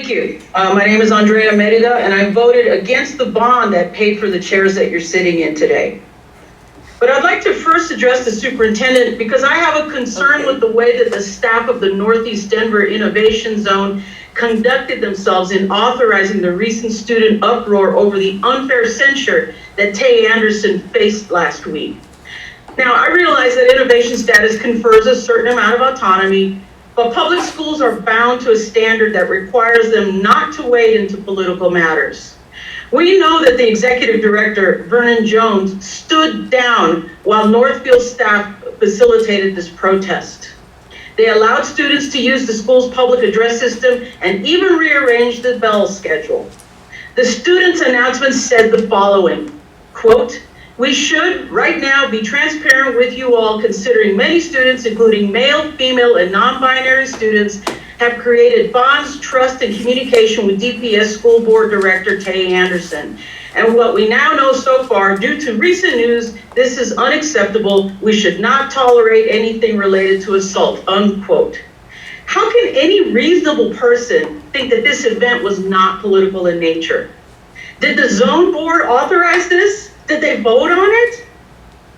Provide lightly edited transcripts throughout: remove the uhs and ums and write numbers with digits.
Thank you. My name is Andrea Merida, and I voted against the bond that paid for the chairs that you're sitting in today. But I'd like to first address the superintendent because I have a concern with the way that the staff of the Northeast Denver Innovation Zone conducted themselves in authorizing the recent student uproar over the unfair censure that Tay Anderson faced last week. Now, I realize that innovation status confers a certain amount of autonomy, but public schools are bound to a standard that requires them not to wade into political matters. We know that the executive director, Vernon Jones, stood down while Northfield staff facilitated this protest. They allowed students to use the school's public address system and even rearranged the bell schedule. The students' announcement said the following, quote, "We should right now be transparent with you all, considering many students, including male, female, and non-binary students, have created bonds, trust, and communication with DPS School Board Director Tay Anderson. And what we now know so far, due to recent news, this is unacceptable. We should not tolerate anything related to assault," unquote. How can any reasonable person think that this event was not political in nature? Did the zone board authorize this? Did they vote on it?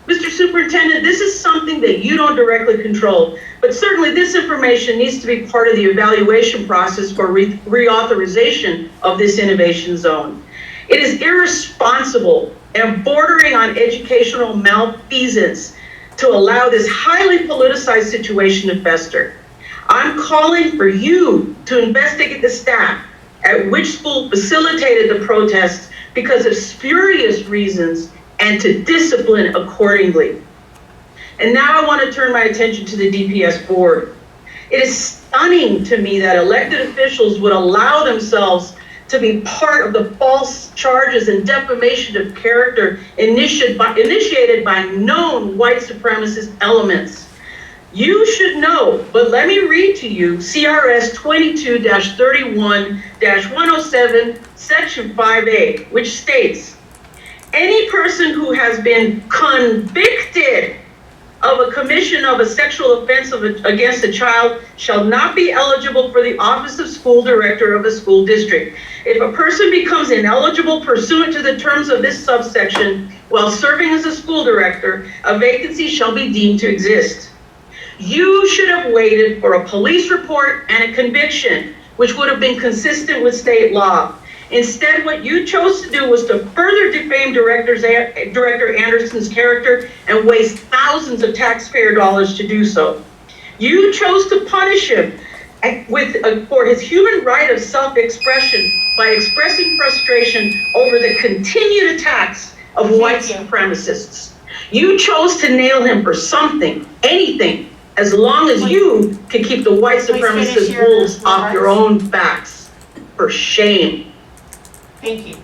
Mr. Superintendent, this is something that you don't directly control, but certainly this information needs to be part of the evaluation process for reauthorization of this innovation zone. It is irresponsible and bordering on educational malfeasance to allow this highly politicized situation to fester. I'm calling for you to investigate the staff at which school facilitated the protests because of spurious reasons and to discipline accordingly. And now I want to turn my attention to the DPS board. It is stunning to me that elected officials would allow themselves to be part of the false charges and defamation of character initiated by known white supremacist elements. You should know, but let me read to you CRS 22-31-107, Section 5A, which states, "Any person who has been convicted of a commission of a sexual offense against a child shall not be eligible for the office of school director of a school district. If a person becomes ineligible pursuant to the terms of this subsection while serving as a school director, a vacancy shall be deemed to exist." You should have waited for a police report and a conviction, which would have been consistent with state law. Instead, what you chose to do was to further defame Director Anderson's character and waste thousands of taxpayer dollars to do so. You chose to punish him for his human right of self-expression by expressing frustration over the continued attacks of white supremacists. You chose to nail him for something, anything, as long as you can keep the white supremacist wolves off your own backs. For shame. Thank you.